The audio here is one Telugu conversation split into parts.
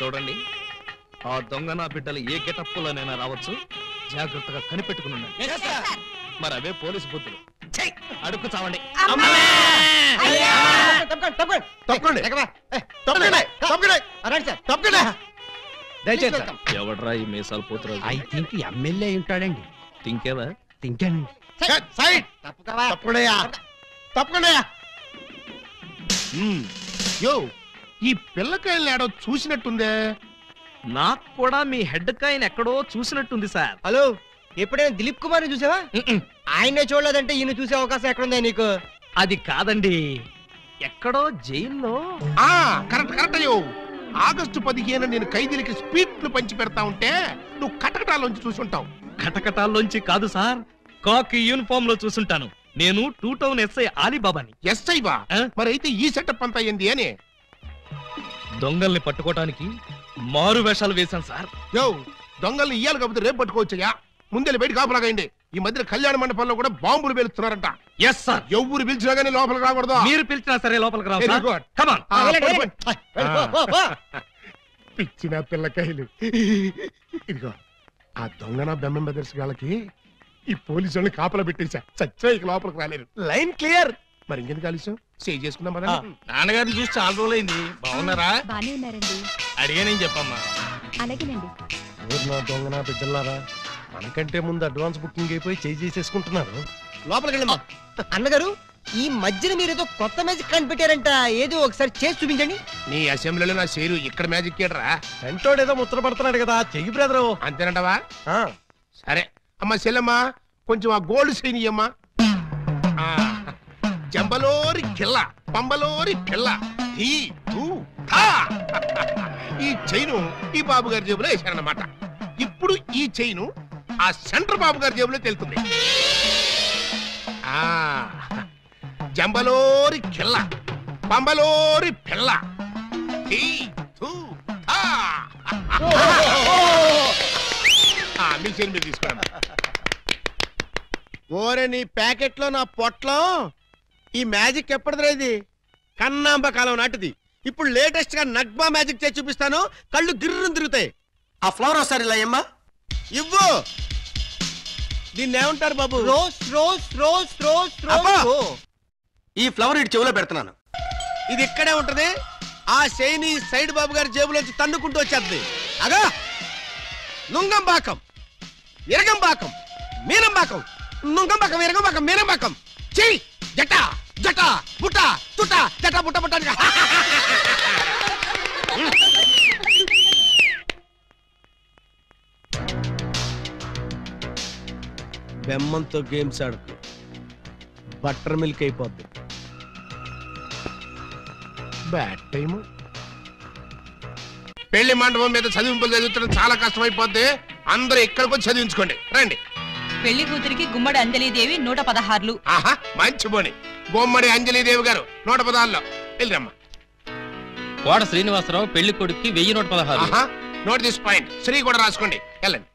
చూడండి, ఆ దొంగ నా బిడ్డలు ఏ గెటప్పులోనైనా రావచ్చు, జాగ్రత్తగా కనిపెట్టుకుని ఉండండి. మరి అవే పోలీసు బుద్ధులు. అడుక్కు చావండి. ఎవడ్రా ఈ మీసాలు పోతురాజు? ఐ థింక్ ఎమ్మెల్యే ఉంటాడండి. తింకేవా? తింకానండి. ఈ పిల్లకాయలు ఏడో చూసినట్టుందే. నాకు కూడా మీ హెడ్ కాయని ఎక్కడో చూసినట్టుంది సార్. హలో, ఎప్పుడైనా దిలీప్ కుమార్ ని చూసావా? ఆయనే చూడలేదంటే ఈయన చూసే అవకాశం ఎక్కడుందా నీకు? అది కాదండి, ఎక్కడో జైల్లో. కరెక్ట్ కరెక్ట్ అయ్యో. ఆగస్టు 15 నేను ఖైదీలకి స్పీడ్లు పంచి పెడతా ఉంటే నువ్వు కటకటాల్లోంచి చూసుంటావు. కటకటాల్లోంచి కాదు సార్, కాకి యూనిఫామ్ లో చూసుంటాను. నేను 2 టౌన్ ఎస్ఐ ఆలీబాబాని. ఎస్ఐవా? మరి అయితే ఈ సెటప్ అంతా ఏంది అని? దొంగల్ని పట్టుకోవటానికి మారు వేషాలు వేశాను సార్. యో, దొంగల్ని ఇయ్యాలి కాకపోతే రేపు పట్టుకోవచ్చయ్యా. ముందే బయట కాపలాగండి. ఈ మధ్య కళ్యాణ మండపంలో కూడా బాంబులు పేలుస్తున్నారంట. Yes sir. ఎవరు పిలిచినా గానీ లోపలికి రాకూడదు. మీరు పిలిచినా సరే లోపలికి రావు. Very good. Come on. పిచ్చిన పిల్లకాయలు. ఇదిగో, ఆ దొంగన బెమ్మం బెదర్స్ గాళ్ళకి ఈ పోలీసు వాళ్ళని కాపలా పెట్టేశా. చచ్చా ఇక లోపలికి రాలేరు. Line clear. మరి ఇంకెందుకు ఆలస్యం? సేవ్ చేసుకుందాం పద. నాన్నగారిని చూసి చాలా రోజులైంది. బాగున్నారా? బానే ఉన్నారండి. అడిగానని చెప్పమ్మా. అలాగేనండి. దొంగన బిడ్డలారా, మనకంటే ముందు అడ్వాన్స్ బుకింగ్ అయిపోయి చేసేసుకుంటున్నారు. లోపలికి వెళ్ళమ్మా. అన్నగారు, ఈ మధ్యన మీరు ఏదో కొత్త మ్యాజిక్ కనిపెట్టారంట. ఏదో ఒకసారి చేసి చూపించండి. నీ అసెంబ్లీలో నా షేరు ఇక్కడ మ్యాజిక్ ఏడ్రా. వెంటోడు ఏదో ముచ్చట పడుతున్నాడు కదా, చెయ్యి బ్రదరు. అంతేనంటవా? సరే అమ్మా చెల్లమ్మా, కొంచెం ఆ గోల్డ్ చైన్ ఇయ్యమ్మా. జంబలోరి కిల్ల, పంబలోరి పిల్ల. ఈ చైను ఈ బాబు గారి జేబులో వేశారన్నమాట. ఇప్పుడు ఈ చైను ఆ సెంటర్ బాబు గారి జేబులో తెలుతుంది. జంబలోరి కిల్ల, పంబలోరి పిల్ల. మీ చైన్ మీరు తీసుకోండి. ఓరే, నీ ప్యాకెట్ లో నా పొట్లం. ఈ మ్యాజిక్ ఎప్పటిది? కన్నాంబ కాలం నాటిది. ఇప్పుడు లేటెస్ట్ గా నగ్మా మ్యాజిక్ చేసి చూపిస్తాను. కళ్ళు గిర్రును తిరుగుతాయి. ఆ ఫ్లవర్ ఒకసారి ఇలా అమ్మా. ఇవ్వు. దీన్ని ఏమంటారు బాబు? Rose rose rose rose rose. ఈ ఫ్లవర్ ఇటు చెవులో పెడుతున్నాను. ఇది ఇక్కడే ఉంటది. ఆ శైని సైడ్ బాబు గారి జేబులోంచి తన్నుకుంటూ వచ్చేది. అగా నుంగంబాకం, ఇరగంబాకం, మీనంబాకం, నుంగంబాకం, ఇరగంబాకం, మీనంబాకం. చెయ్యి జట జట బుట్ట తుట జట బుట్ట బుట్ట. బెమ్మంతో గేమ్స్ ఆడుకు, బటర్ మిల్క్ అయిపోద్ది. Bad time. పెళ్లి మండపం మీద చదివింపులు చదువుతున్న చాలా కష్టం అయిపోద్ది. అందరూ ఇక్కడికి వచ్చి చదివించుకోండి. రండి. పెళ్లి కూతురికి గుమ్మడి అంజలీదేవి 116. ఆహా, మంచి పోని. గుమ్మడి అంజలీదేవి గారు 116లో వెళ్ళిరమ్మా. కోట శ్రీనివాసరావు పెళ్లి కొడుక్కి 1116. Note this point. శ్రీ కూడా రాసుకోండి. వెళ్ళండి.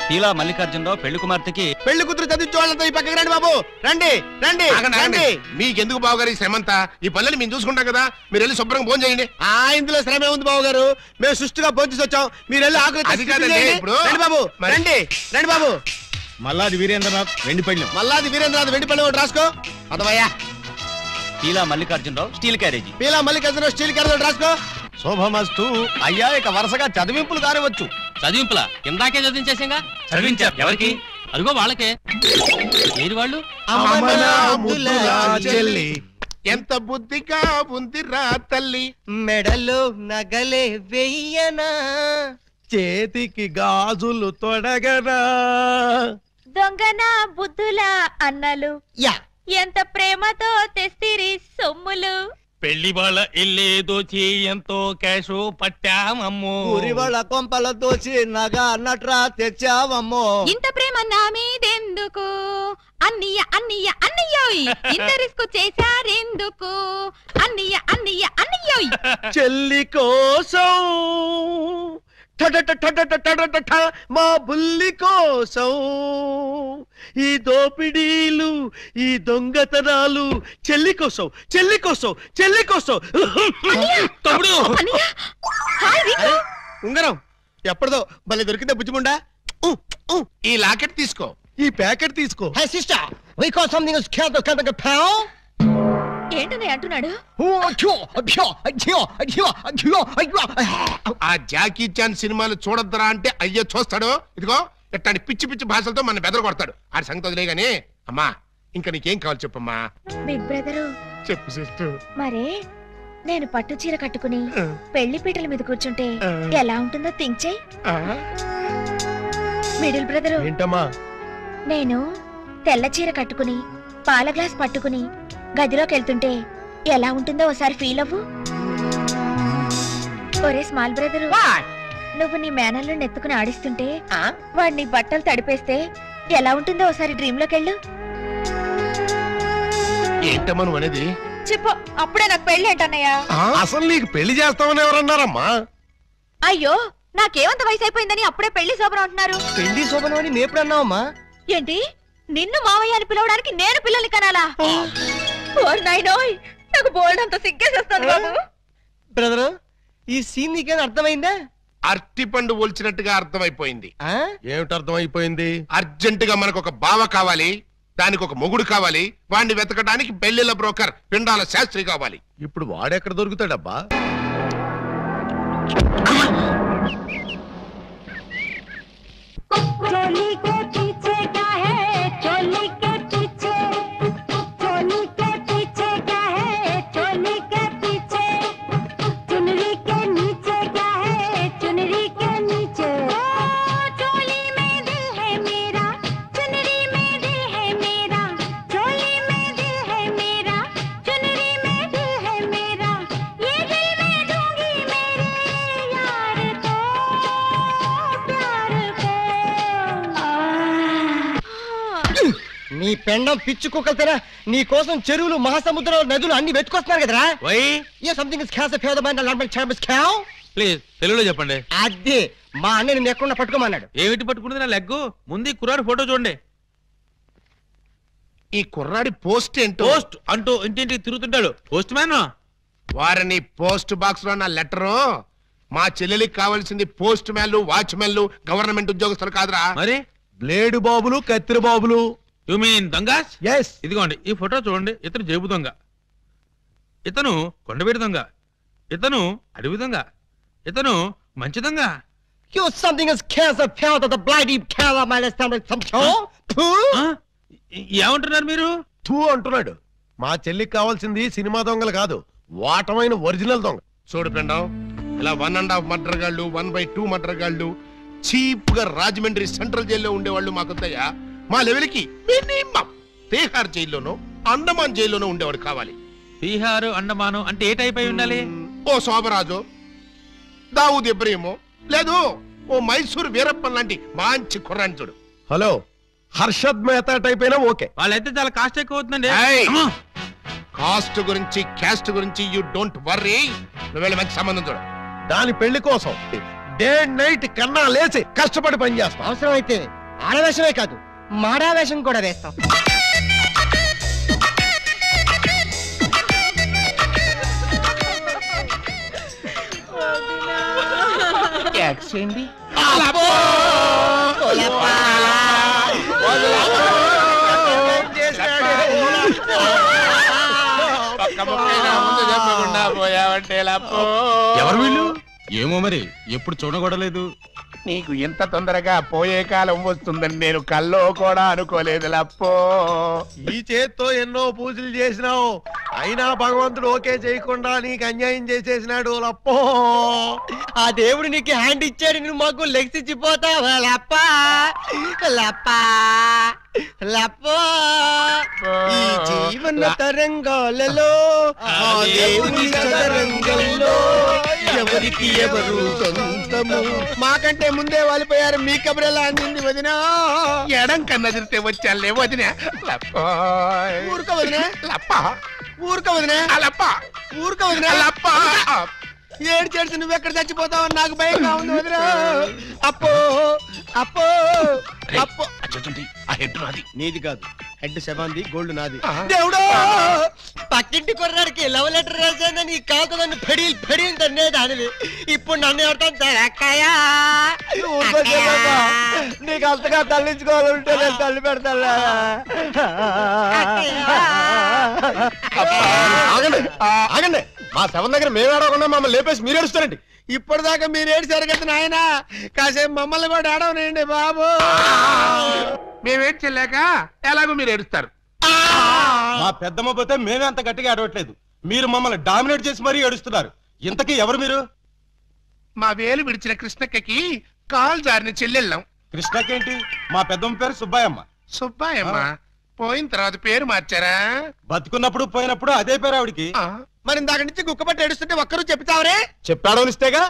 పీలా మల్లికార్జునరావు పెళ్లి కుమార్తెకి. పెళ్లి కూతురు చదివించే వాళ్ళంతా ఈ పక్కకి రండి బాబు. రండి రండి రండి. మీకెందుకు బావగారు ఈ శ్రమంతా? ఈ పనులు మేము చూసుకుంటాం కదా. మీరు వెళ్ళి శుభ్రంగా భోజనం చేయండి. ఇందులో శ్రమే ఉంది బాబు గారు. మేము సుష్టిగా భోజనం వచ్చాం. మీరు వెళ్ళి ఆకులు ఇప్పుడు బాబు. రండి రండి బాబు. మల్లాది వీరేంద్రనాథ్ వెండి పళ్ళెం. మల్లాది వీరేంద్రనాథ్ వెండి పళ్ళెం ఒకటి రాసుకో. అదవయ్యా. Peela Mallikarjunarao steel carriage. Peela Mallikarjunarao steel carriage ఒకటి రాసుకో. శోభమస్తు. అయ్యా, ఇక వరుసగా చదివింపులు కారవచ్చు. చదివింపులా? ఇందాకే చదివించేసాగా. చదివించారు ఎవరికి? అదిగో వాళ్ళకే. ఏది వాళ్ళు? ఎంత బుద్ధిగా ఉందిరా తల్లి. మెడలో నగలే వెయ్యనా, చేతికి గాజులు తొడగనా. దొంగన బుద్ధుల అన్నలు యా ఎంత ప్రేమతో తెస్తిరి సొమ్ములు. పెళ్లి వాళ్ళ ఇల్లే దోచి ఎంతో క్యాషు పట్టామమ్మో. ఊరి వాళ్ళ కొంపల దోచి నగా నట్రా తెచ్చావమ్మో. ఇంత ప్రేమ నా మీదెందుకు అన్నయ్య అన్నయ్య అన్నయ్యోయ్. ఇంత రిస్క్ చేశారెందుకు అన్నయ్య అన్నయ్య అన్నయ్యోయ్. చెల్లి కోసం మా బుల్లి కోసం ఈ దోపిడీలు, ఈ దొంగతనాలు చెల్లి కోసం, చెల్లి కోసం, చెల్లి కోసం. తమ్ముడు, ఉంగరం ఎప్పటిదో భలే దొరికిందే బుజ్జిముండా. ఈ లాకెట్ తీసుకో, ఈ ప్యాకెట్ తీసుకో. Hey sister, we got something as cat the kind of pound. ఏంటని అంటున్నాడు? ఆ జాకీ చాన్ సినిమాలు చూడొద్దరా అంటే అయ్యో చూస్తాడు. ఇదిగో ఇట్లాంటి పిచ్చి పిచ్చి భాషలతో మన బెదర కొడతాడు. ఆ సంగతి వదిలే గానీ అమ్మా ఇంకా నీకేం కావాలి చెప్పమ్మా. బిగ్ బ్రదరు చెప్పు సిస్టర్. మరే నేను పట్టు చీర కట్టుకుని పెళ్లి పీటల మీద కూర్చుంటే ఎలా ఉంటుందో థింక్ చెయ్. మిడిల్ బ్రదరు ఏంటమ్మా? నేను తెల్ల చీర కట్టుకుని పాల గ్లాస్ పట్టుకుని గదిలోకి వెళ్తుంటే ఎలా ఉంటుందో ఒకసారి ఫీల్ అవ్వు. ఒరే స్మాల్ బ్రదరు, నువ్వు నీ మేనల్లో నెత్తుకుని ఆడిస్తుంటే వాడు నీ బట్టలు తడిపేస్తే ఎలా ఉంటుందో ఒకసారి డ్రీమ్ లోకి వెళ్ళు. ఏంటమ్మా నువ్వు అనేది? చెప్పు, అప్పుడే నాకు పెళ్లి ఏంటన్నయ్యా? అసలు నీకు పెళ్లి చేస్తామని ఎవరన్నారమ్మా? అయ్యో, నాకేమంత వయసు అయిపోయిందని అప్పుడే పెళ్లి శోభనం అంటున్నారు. పెళ్లి శోభనం అని మేప్పుడు అన్నావమ్మా? ఏంటి, నిన్ను మావయ్య అని పిలవడానికి నేను పిల్లల్ని కనాలా? ఓర్ నాయనోయ్, నాకు బోల్డంత సిగ్గేసేస్తాను బాబు. బ్రదర్, ఈ సీన్ నీకేం అర్థమైందా? అరటి పండు ఒలిచినట్టుగా అర్థమైపోయింది. ఆ? ఏమిటి అర్థమైపోయింది? అర్జెంట్ గా మనకు ఒక బావ కావాలి, దానికి ఒక మొగుడు కావాలి, వాడిని వెతకడానికి పెళ్లిళ్ళ బ్రోకర్ పిండాల శాస్త్రి కావాలి. ఇప్పుడు వాడెక్కడ దొరుకుతాడబ్బా? నీ పెండం పిచ్చి కుక్కలతేనా నీ కోసం చెరువులు మహాసముద్రాలు నదులు అన్ని వెతుకొస్తున్నారు కదరా? సంథింగ్ ప్లీజ్ తెలుగులో చెప్పండి. అదే మా అన్న నేను ఎక్కడ పట్టుకోమన్నాడు. ఏమిటి పట్టుకున్నది నా లెగ్గు? ముందు కుర్రాడు ఫోటో చూడండి. ఈ కుర్రాడి పోస్ట్ ఏంటో? పోస్ట్ అంటూ ఇంటింటికి తిరుగుతుంటాడు. Postman. వారిని పోస్ట్ బాక్స్ లో నా లెటరు. మా చెల్లెలికి కావాల్సింది పోస్ట్ మ్యాన్లు, వాచ్మెన్లు, గవర్నమెంట్ ఉద్యోగస్తులు కాదురా. మరి బ్లేడు బాబులు, కత్తిరి బాబులు. యు మీన్ దొంగస్? ఎస్. ఇదిగోండి ఈ ఫోటో చూడండి. ఇతను జేబు దొంగ, ఇతను కొండవీడి దొంగ, ఇతను అడవి దొంగ, ఇతను మంచి దొంగ. ఏమంటున్నారు మీరు? తూ అంటున్నాడు. మా చెల్లికి కావాల్సింది సినిమా దొంగలు కాదు, వాటమైన ఒరిజినల్ దొంగ. చూడు ఫ్రెండ్, ఇలా 1.5 మర్డర్ గాళ్ళు, 1/2 మర్డర్ గాళ్ళు చీప్ గా రాజమండ్రి సెంట్రల్ జైల్లో ఉండేవాళ్ళు మాకొద్దయ్యా. మా లెవెల్కి మినిమం తీహార్ జైల్లోనో అండమాన్ జైల్లోనో ఉండేవాడు కావాలి. బీహారు అండమాను అంటే ఏ టైప్ అయి ఉండాలి? ఓ శోభరాజు, దావూద్ ఇబ్రహీమో, లేదు ఓ మైసూర్ వీరప్పన్ లాంటి మంచి కుర్రాన్ని చూడు. హలో, హర్షద్ మెహతా టైప్ అయినా ఓకే. వాళ్ళైతే చాలా కాస్ట్ ఎక్కువ అవుతుందండి. కాస్ట్ గురించి క్యాస్ట్ గురించి యూ డోంట్ వర్రీ. నువ్వు మంచి సంబంధం చూడు. దాని పెళ్లి కోసం డే నైట్ కన్నా లేచి కష్టపడి పని చేస్తాం. అవసరం అయితే ఆడవేషమే కాదు మాడావేషం కూడా వేస్తాం. ఎవరు వీళ్ళు? ఏమో మరి, ఎప్పుడు చూడకూడలేదు. నీకు ఎంత తొందరగా పోయే కాలం వస్తుందని నేను కల్లో కూడా అనుకోలేదు లప్పో. ఈ చేత్తో ఎన్నో పూజలు చేసినావు, అయినా భగవంతుడు ఓకే చేయకుండా నీకు అన్యాయం చేసేసినాడు లప్పో. ఆ దేవుడు నీకు హ్యాండ్ ఇచ్చాడు, నువ్వు మాకు లెగ్స్ ఇచ్చిపోతావా లప్ప లప్ప లప్పో. ఈ జీవన తరంగాలలో ఆ దేవుని చదరంగంలో ఎవరికి ఎవరు సొంతము. మాకంటే ముందే వాలిపోయారు, మీ కబురెలా అందింది వదినా? ఎడం కన్నా తిరిగితే వచ్చాలే వదినా. ఊరుక వదినా, లప్ప ఊరుక వదినా, లప్ప ఊరుక వదినా. లప్ప. ఏడ్చేసి నువ్వెక్కడ చచ్చిపోతావని నాకు భయంగా ఉంది వదినా. అప్పో అప్పో అప్పో. ఆ హెడ్ నాది. నీది కాదు, హెడ్ శవాంది గోల్డ్ నాది. దేవుడు పక్కింటి కుర్రాడికి లవ్ లెటర్ రాశాను నీ కాదు నన్ను ఫెడీలు ఫెడీలు తన్నే దానివి ఇప్పుడు నన్ను ఎవరితో నీకు అంతగా తల్లించుకోవాలంటే నేను తల్లి పెడతా. ఆగండి మా శవం దగ్గర మేము ఆడకుండా మమ్మల్ని లేపేసి మీరు ఏడుస్తారండి. ఇప్పటిదాకా మీరు ఏడ్చారు కదా నాయన, కాసేపు మమ్మల్ని కూడా ఆడవనండి బాబు. మేమేం చెల్లాక ఎలాగో మీరు ఏడుస్తారు. మా పెద్దమ్మ పోతే మేమే అంత గట్టిగా ఆడవట్లేదు, మీరు మమ్మల్ని డామినేట్ చేసి మరీ ఏడుస్తున్నారు. ఇంతకీ ఎవరు మీరు? మా వేలు విడిచిన కృష్ణక్కకి కాలు జారిన చెల్లెళ్ళం. కృష్ణకేంటి? మా పెద్దమ్మ పేరు సుబ్బాయమ్మ. సుబ్బాయమ్మ పోయిన తర్వాత పేరు మార్చారా? బతుకున్నప్పుడు పోయినప్పుడు అదే పేరు ఆవిడికి. మరి ఇందాక నుంచి గుక్కపట్టి ఏడుస్తుంటే ఒక్కరు చెప్తావరే? చెప్పాడనిస్తేగా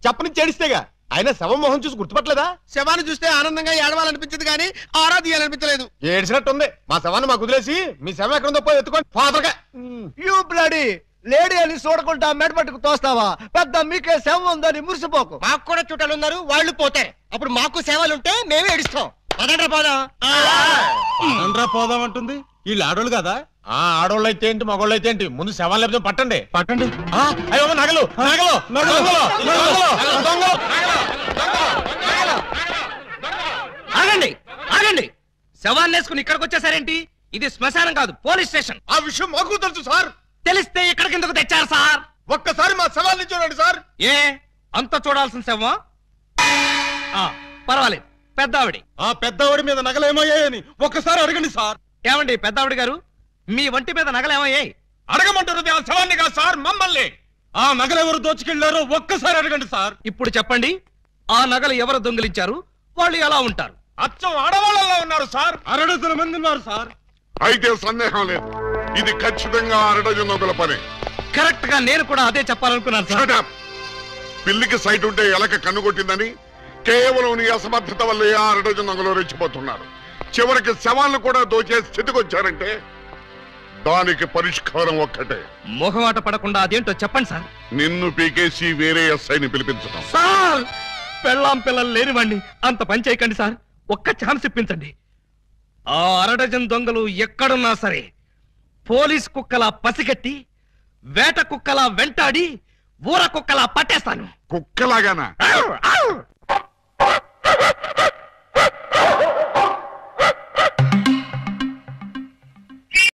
చెప్పనిచ్చి ఏడిస్తేగా. ఆయన శవం మొహం చూసి గుర్తుపట్టలేదా? శవాన్ని చూస్తే ఆనందంగా ఏడవాలనిపించదు కానీ ఆరా తీయాలనిపించలేదు. ఏడిసినట్టుంది. మా శవాన్ని మాకు వదిలేసి మీ శవం ఎక్కడుందో పోయి ఎత్తుకోండి ఫాదర్గా. యూ బ్లడీ లేడీ అని చూడకుండా మెడపట్టుకు తోస్తావా? పెద్ద మీకే సేవ ఉందని మురిసిపోకు. మాకు కూడా చుట్టాలు ఉన్నారు, వాళ్ళు పోతారు. అప్పుడు మాకు సేవలుంటే మేమే ఏడుస్తాం. పదండ్రా పోదాం. పదండ్రా పోదాం అంటుంది. వీళ్ళు ఆడోళ్ళు కదా? ఆడోళ్ళు అయితే ఏంటి మగోళ్ళు అయితే ఏంటి, ముందు శవాన్ని లేకపోతే పట్టండి. పట్టండి. అయ్యో నగలు నగలు ఆగండి ఆగండి, శవాన్ని వేసుకుని ఇక్కడికి వచ్చేసారేంటి? ఇది శ్మశానం కాదు, పోలీస్ స్టేషన్. ఆ విషయం మాకు తెలుసు సార్. తెలిస్తే ఇక్కడికి ఎందుకు తెచ్చారు సార్? ఒక్కసారి మా శవాన్ని చూడండి సార్. ఏ అంత చూడాల్సిన శవమా? పర్వాలేదు, పెద్దావిడి. ఆ పెద్దవాడి మీద నగలేమయ్యాయని ఒక్కసారి అడగండి సార్. ఏమండి పెద్దావిడి గారు, మీ వంటి మీద నగలేమయ్యాయి? అడగమంటున్నది ఆ శవాన్ని కాదు సార్, మమ్మల్ని. ఆ నగలు ఎవరు దోచుకెళ్లారో ఒక్కసారి అడగండి సార్. ఇప్పుడు చెప్పండి, ఆ నగలు ఎవరు దొంగిలించారు? వాళ్ళు ఎలా ఉంటారు? అచ్చం ఆడవాళ్ళలో ఉన్నారు సార్. 60 మంది ఉన్నారు సార్. అయితే సందేహం లేదు, ఇది ఖచ్చితంగా 6 నొంగల పని. కరెక్ట్ గా నేను కూడా అదే చెప్పాలనుకున్నాను సార్. Shut up. పిల్లికి సైట్ ఉంటే ఎలక కన్నుకొట్టిందని కేవలం నీ అసమర్థత వల్ల 6 నొంగలు రెచ్చిపోతున్నారు. చివరికి శవాలను కూడా దోచే స్థితికి వచ్చారంటే దానికి పరిష్కారం ఒక్కటే. మొహమాట పడకుండా అదేంటో చెప్పండి సార్. నిన్ను పీకేసి వేరే ఎస్ఐని పిలిపించడం. సార్ పెళ్ళాం పిల్లలు లేనివ్వండి, అంత పని చేయకండి సార్. ఒక్క ఛాన్స్ ఇప్పించండి. ఆ 6 దొంగలు ఎక్కడున్నా సరే పోలీస్ కుక్కలా పసిగట్టి, వేట కుక్కలా వెంటాడి, ఊర కుక్కలా పట్టేస్తాను. కుక్కలాగానా?